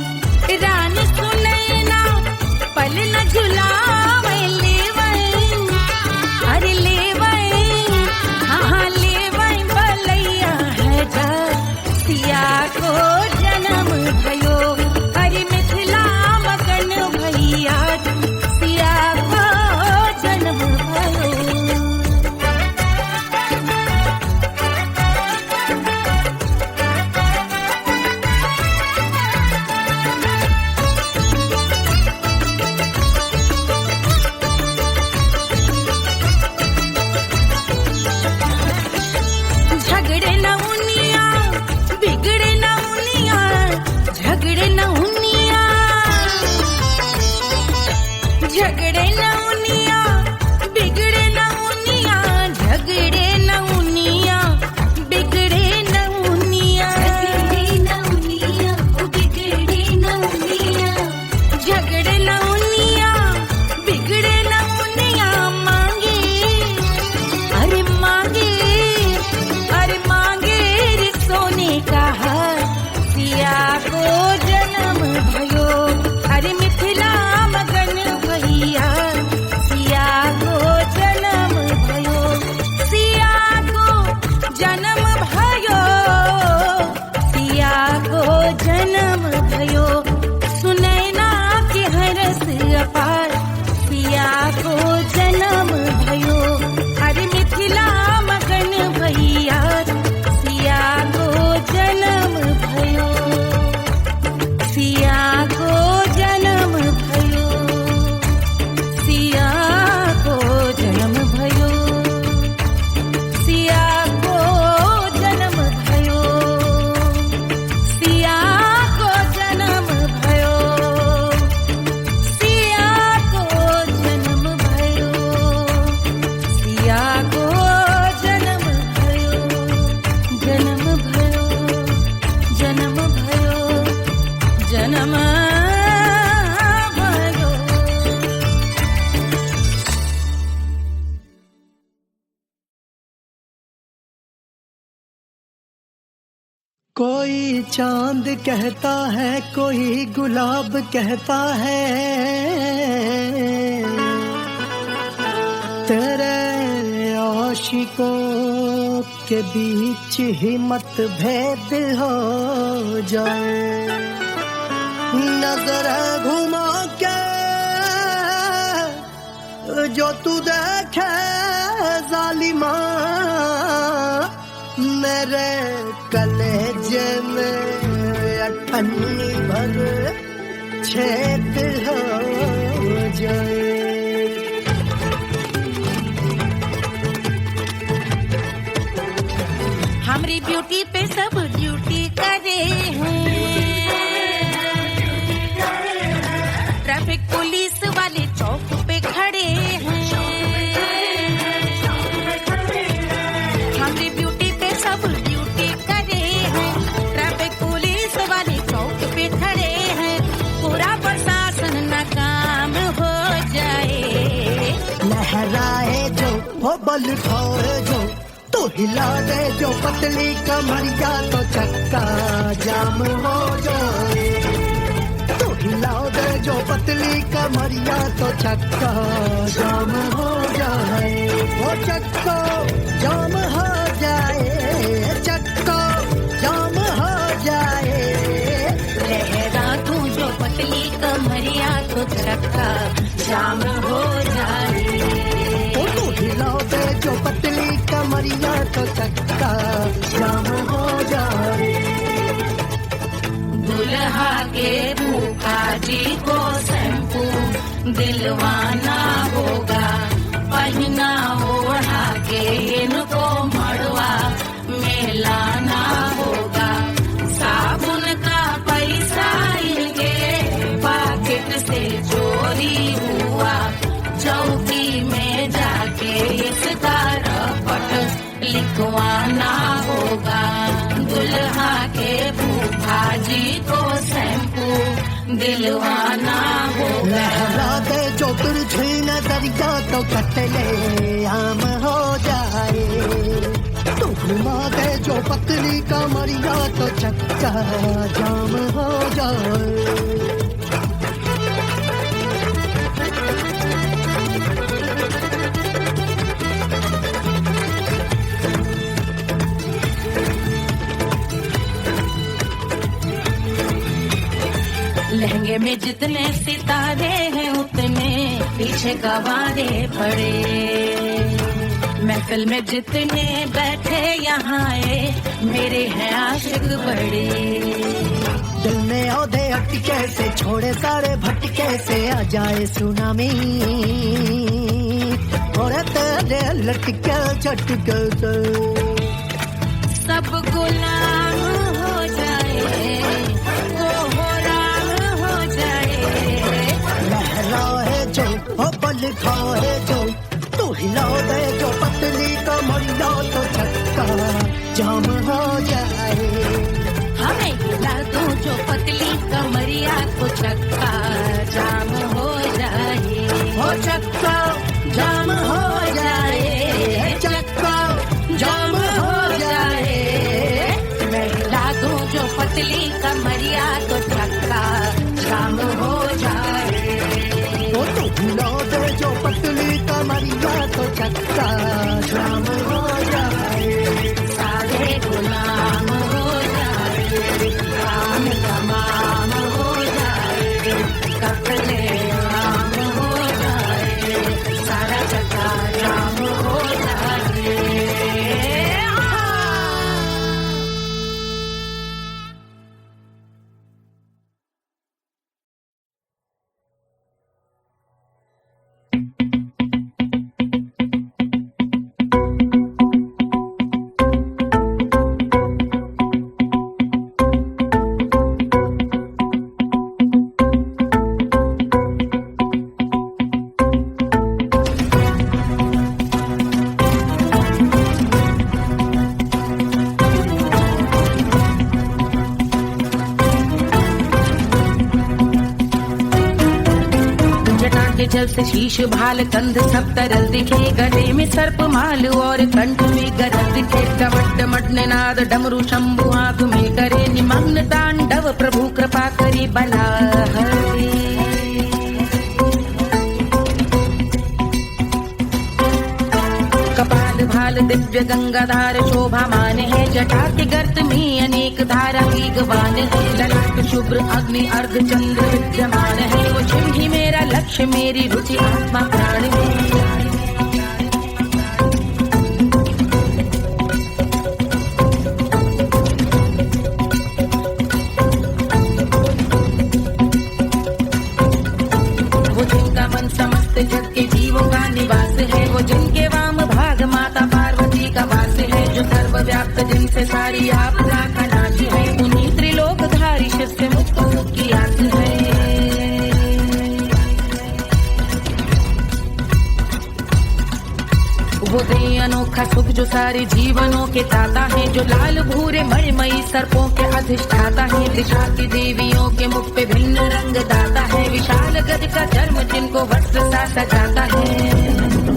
रानी सुनैना पल न झुलावे लेवे अरे लेवे हाँ लेवे बलैया है जा सिया को जन्म भयो अरे मिथिला मगन भैया सिया को जन्म भयो झगड़े न उनिया बिगड़े न उनिया झगड़े न उनिया झगड़े न उनिया बिगड़े न उनिया झगड़े न उनिया बिगड़े न उनिया बिगड़े न उनिया झगड़े न उनिया बिगड़े न उनिया मांगे अरे मांगे अरे मांगे रे सोने का हार सिया को जन्म भयो अरे मिथिला मगन भैया सिया को जन्म भयो सिया को जन्म भयो सिया को जन्म भयो सुनैना के हरस अपार सिया को जन्म भयो अरे मिथिला मगन भैया सिया को जन्म भयो सिया को जन्म भयो सिया को जन्म भयो सिया को जन्म भयो सिया को जन्म भयो सिया को जन्म भयो सिया को जन्म भयो जन्म भयो जन्म भयो जन्म भयो कोई चांद कहता है कोई गुलाब कहता है तेरे आशिकों के बीच ही मतभेद हो जाए नजर घुमा के जो तू देखे जालिमा मेरे कलेजे में अठन्नी भर छेद हो जाए हमारी ब्यूटी पे सब ड्यूटी करे हैं ट्रैफिक पुलिस वाले चौक पे खड़े हैं हमारी ब्यूटी पे सब ड्यूटी करे हैं ट्रैफिक पुलिस वाले चौक पे खड़े हैं पूरा प्रशासन नाकाम हो जाए लहराए जो वो बल खाए जो तो हिला दे जो पतली कमरिया तो चक्का जाम हो जाए तो हिला दे जो पतली कमरिया तो चक्का जाम हो जाए वो चक्का जाम हो जाए चक्का जाम हो जाए लहरा तू जो पतली कमरिया तो चक्का जाम हो जाए तो हिला दे जो पतली कमरिया तो चक्का जाम हो जाए दुल्हा के भूखा जी को शैम्पू दिलवाना होगा पहना ओढ़ा के इनको मड़वा में लाना होगा साबुन का पैसा इनके पाकिट से चोरी हुआ चौकी में जाके इसका रपट लिखवाना होगा दुल्हा के फूफा जी को शैम्पू दिलवाना हो लहरा दे जो तुझे नजरिया तो कतले आम हो जाए तू घुमा दे जो पतली कमरिया तो चक्का जाम हो जाए लहंगे में जितने सितारे हैं उतने पीछे गवारे पड़े महफिल में जितने बैठे यहाँ आए मेरे हैं आशिक बड़े दिल में औधे अटके से छोड़े सारे भटके से आ जाए सुनामी और तेरे लटके झटके से सब गुलाम हो जाए पल खाए जो तू हिला दे जो पतली कमरिया तो चक्का जाम हो जाए हमें हिला दो जो पतली कमरिया तो चक्का जाम हो जाए हो चक्का जाम हो जाए चक्का जाम हो जाए मैं हिला दो जो पतली कमरिया तो चक्का जाम हो जाए हिला दे जो पतली कमरिया तो चक्का जाम हो जाए सारे गुलाम हो जाए काम तमाम हो जाए कपड़े आम हो जाए सारा चक्का जाम हो जाए जल से शीश भाल कंध सब तरल दिखे गले में सर्प माल और कंठ में गरज दिखे डमट डमट नाद डमरू शंभु आंख में करे निमग्न तांडव प्रभु कृपा करे बला हरे कपाल भाल दिव्य गंगाधार शोभा मान है जटा के गर्त में अनेक धारा की गवान है ललाट शुभ्र अग्नि अर्ध चंद्र विद्यमान है वो शिव ही मेरा लक्ष्य मेरी रुचि आत्मा प्राण है वो जिनका मन समस्त जग के जीवों का निवास है वो जिनके वाम भाग माता पार्वती का वास है जो सर्वव्याप्त जिनसे सारी आपदा का नाश है उन्हीं त्रिलोकधारी शिव से मुक्त सुख की आस है वो दे अनोखा सुख जो सारे जीवनों के दाता है जो लाल भूरे मणिमयी सर्पों के अधिष्ठाता है दिशा की देवियों के मुख पे भिन्न रंग दाता है विशाल गज का धर्म जिनको वस्त्र सा सजाता है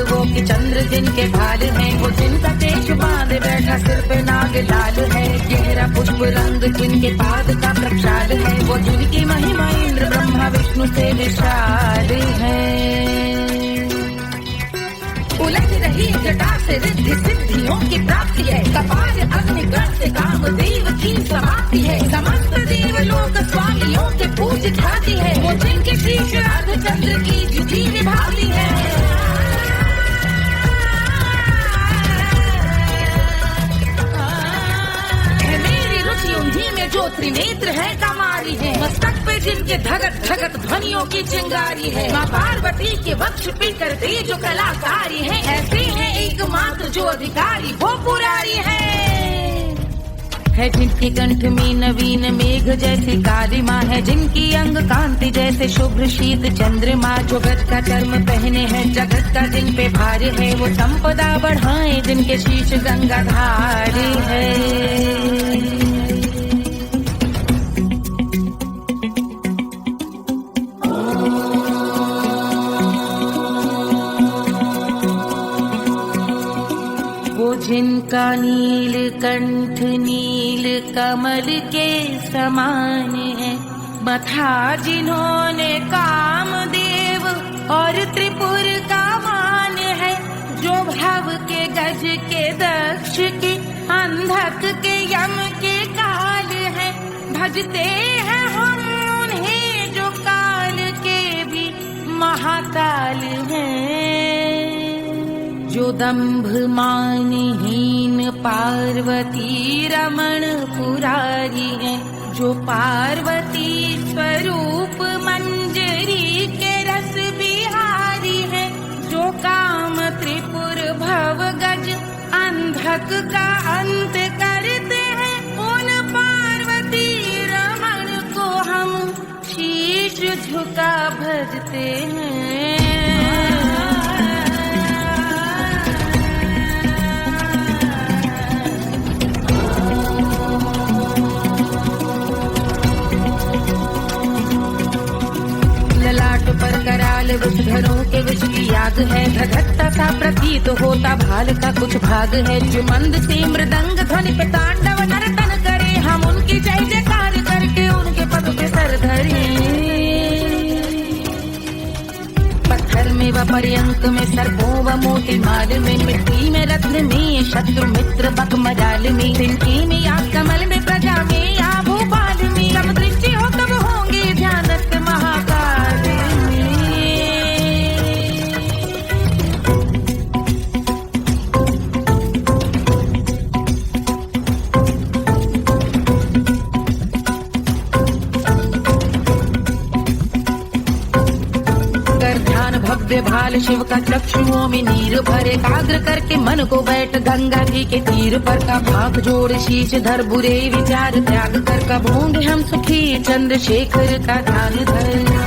वो कि चंद्र जिनके भाल हैं वो जिनका केश बांध बैठा सिर पे नाग लाल है गहरा पुष्प रंग जिनके पाद का प्रक्षाल है वो जिनकी महिमा इंद्र ब्रह्मा विष्णु से विशाल है उलझ रही जटा से रिद्धि सिद्धियों की प्राप्ति है कपाल अग्निगण से कामदेव की समाप्ति है समस्त देवलोक स्वामियों के पूज ख्याति है वो जिनके शीश अर्धचंद्र की जुटी निभाती है त्रिनेत्र है कमारी है, मस्तक पे जिनके धगत धगत ध्वनियों की चिंगारी है। माँ पार्वती के वक्ष पे करते जो कलाकारी है, ऐसे है एकमात्र जो अधिकारी वो पुरारी है जिनके कंठ में नवीन मेघ जैसे कालिमा है, जिनकी अंग कांति जैसे शुभ्र शीत चंद्रमा, जो गज का चर्म पहने हैं जगत का जिन पे भार है, वो संपदा बढ़ाए जिनके शीश गंगाधार है। जिनका नील कंठ नील कमल के समान है, मथा जिन्होंने कामदेव और त्रिपुर का मान है, जो भव के गज के दक्ष के अंधक के यम के काल है, भजते हैं हम उन्हें जो काल के भी महाकाल हैं। जो दंभ मानहीन पार्वती रमण पुरारी है, जो पार्वती स्वरूप मंजरी के रस बिहारी है, जो काम त्रिपुर भव गज अंधक का अंत करते हैं, उन पार्वती रमण को हम शीश झुका भजते हैं। पर कराल विषधरों के विष की याद है, धधकता सा प्रतीत होता भाल का कुछ भाग है, जो मंद से मृदंग ध्वनि पे तांडव नर्तन करे, हम उनकी जय जयकार करके उनके पद पे सर धरे। पत्थर में व पर्यंक में सर्पों व मोती माल में, मिट्टी में रत्न में शत्रु मित्र बक मजाल में, तिनकी में या कमल में प्रजा में या भोपाल में, जब दृष्टि हो तब होंगे ध्यानस्थ महाकाल। भव्य भाल शिव का चक्षुओं में नीर भरे, एकाग्र करके मन को बैठ गंगा जी के तीर पर, का भाग जोड़ शीश धर बुरे विचार त्याग कर, कब होंगे हम सुखी चंद्रशेखर का ध्यान धर।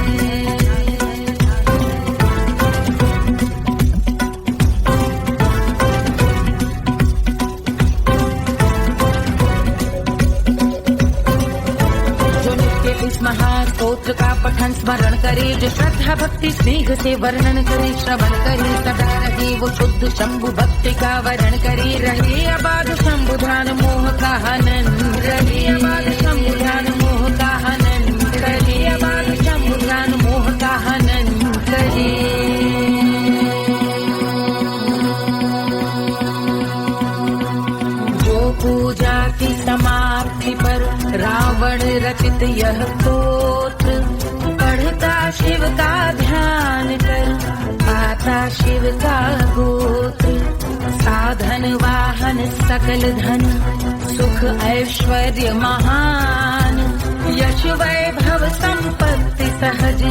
महास्तोत्र का पठन स्मरण करे, जो श्रद्धा भक्ति स्नेह से वर्णन करे, श्रवण करे सदा रहे वो शुद्ध शंभु भक्ति का वर्ण करे, रहे अबाध शंभु ध्यान मोह का हनन, रहे अबाध शंभु ध्यान मोह का हनन, रहे अबाध शंभु ध्यान मोह का हनन करे। पूजा की समाप्ति पर रावण रचित यह स्तोत्र, पढ़ता शिव का ध्यान कर पाता शिव का गोत्र, साधन वाहन सकल धन सुख ऐश्वर्य महान, यश वैभव संपत्ति सहज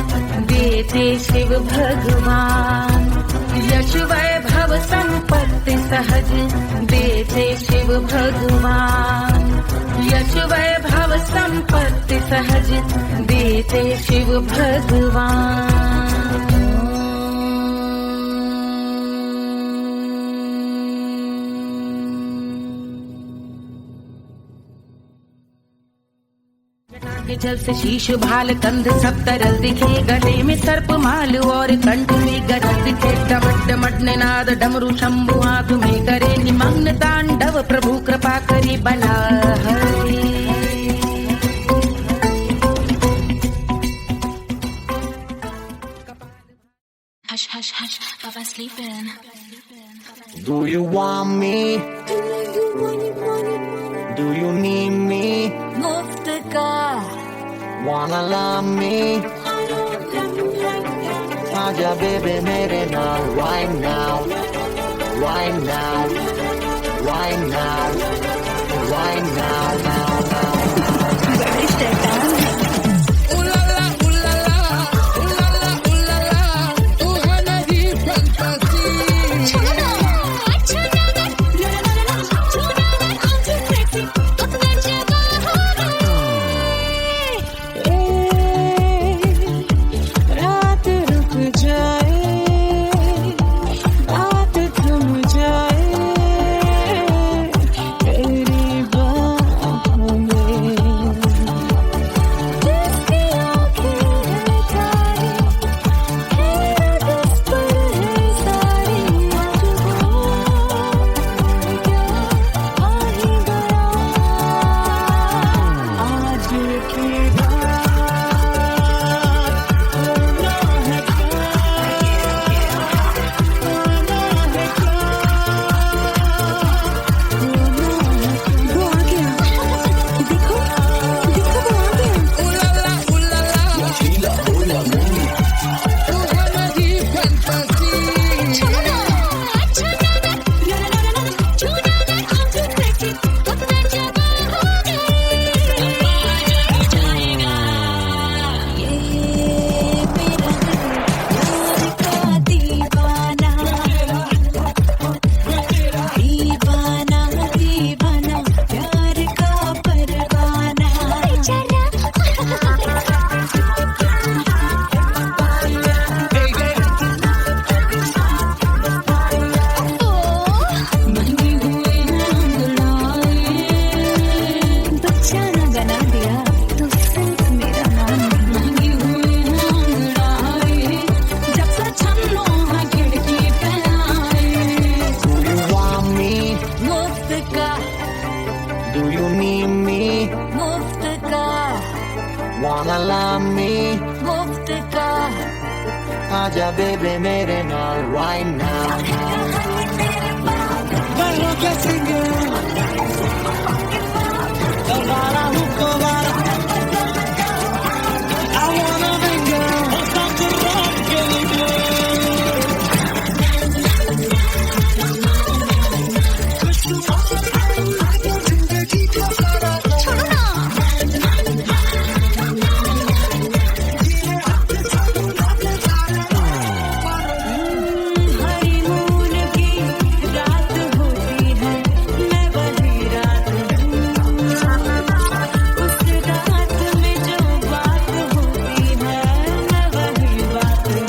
देते शिव भगवान, यश वैभव संपत्ति सहज देते शिव भगवान, यश वैभव संपत्ति सहज देते शिव भगवान। के जल से शीश भाल कंध सब तरल दिखे, गले में सर्प माल और कंठ में गरज दिखे, डमट डमट निनाद डमरू शंभु हाथ में करे, निमग्न तांडव प्रभु कृपा करे बना हरे। Hush, hush, hush, Papa's sleeping. Do you want me? Do you need me? मुफ्त का Wanna love me? आजा बेबे मेरे नाल right now, right now, right now, right now, now, now. मुफ्त का Do you need me? मुफ्त का Wanna love me? मुफ्त का आजा बेबे मेरे नाल right now. हनीमून की रात होती है मैं वही रात हूँ उस रात में जो बात होती है मैं वही बात हूँ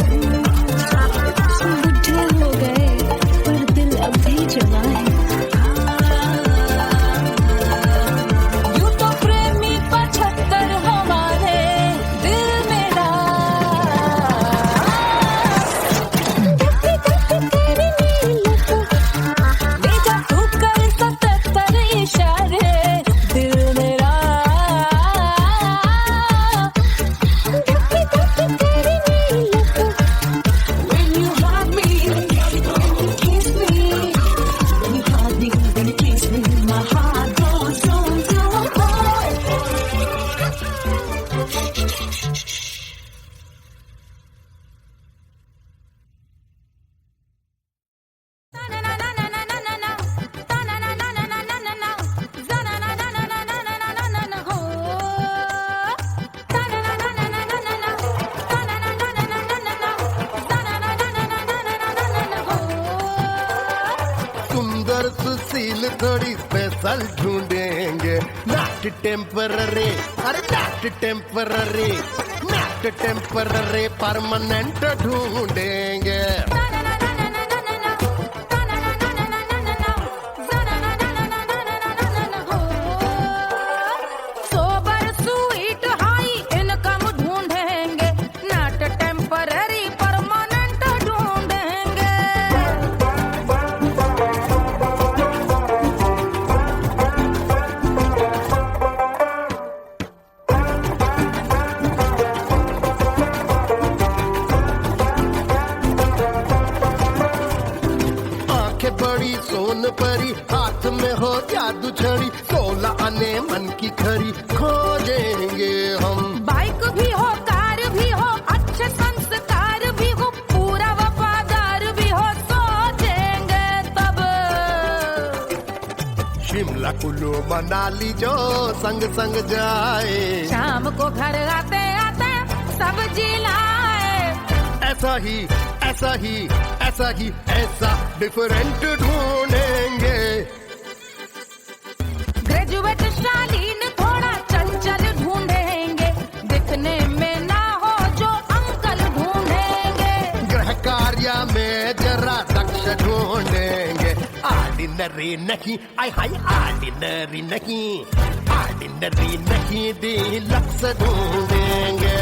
बुढ़े हो गए पर दिल अब भी जवान है यूं तो प्रेमी 75 हमारे दिल में बेटा तू कर 77 इशारे दिल मेरा When you hug me, kiss me, you hug me, then you kiss me, my heart goes on to सुंदर सुशील थोड़ी स्पेशल ढूंढेंगे नॉट टेम्पररी अरे not temporary not temporary permanent ढूंढेंगे सोबर स्वीट हाई इनकम ढूंढेंगे नॉट टेम्पररी परमानेंट ढूंढेंगे आंखें बड़ी सोन परी हाथ में हो जादू छड़ी 16 आने मन की खरी खोजेंगे हम बाइक भी हो कार भी हो अच्छे संस्कार भी हो पूरा वफादार भी हो सोचेंगे तब शिमला कुल्लू मनाली जो संग संग जाए शाम को घर आते आते सब्जी लाए ऐसा ही ऐसा ही ऐसा ही ऐसा डिफरेंट ढूंढेंगे ग्रेजुएट शालीन थोड़ा चंचल ढूंढेंगे दिखने में ना हो जो अंकल ढूंढेंगे गृह कार्य में जरा दक्ष ढूंढेंगे ऑर्डिनरी नहीं आई हाय ऑर्डिनरी नहीं डीलक्स ढूंढेंगे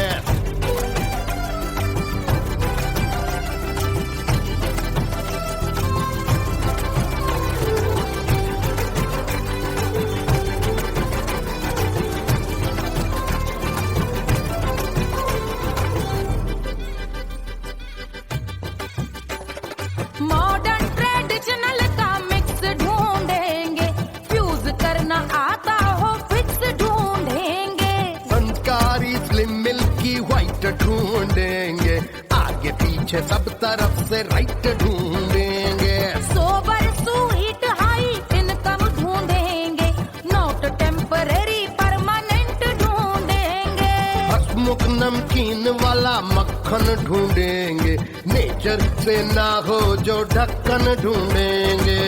मॉडर्न ट्रेडिशनल का मिक्स ढूंढेंगे फ्यूज करना आता हो फिक्स ढूंढेंगे संस्कारी स्लिम मिल्की व्हाइट ढूंढेंगे आगे पीछे सब तरफ से राइट ढूंढेंगे सोबर स्वीट हाई इनकम ढूंढेंगे नॉट टेम्पररी परमानेंट ढूंढेंगे हसमुख नमकीन वाला मक्खन ढूंढेंगे नेचर से ना हो जो ढक्कन ढूंढेंगे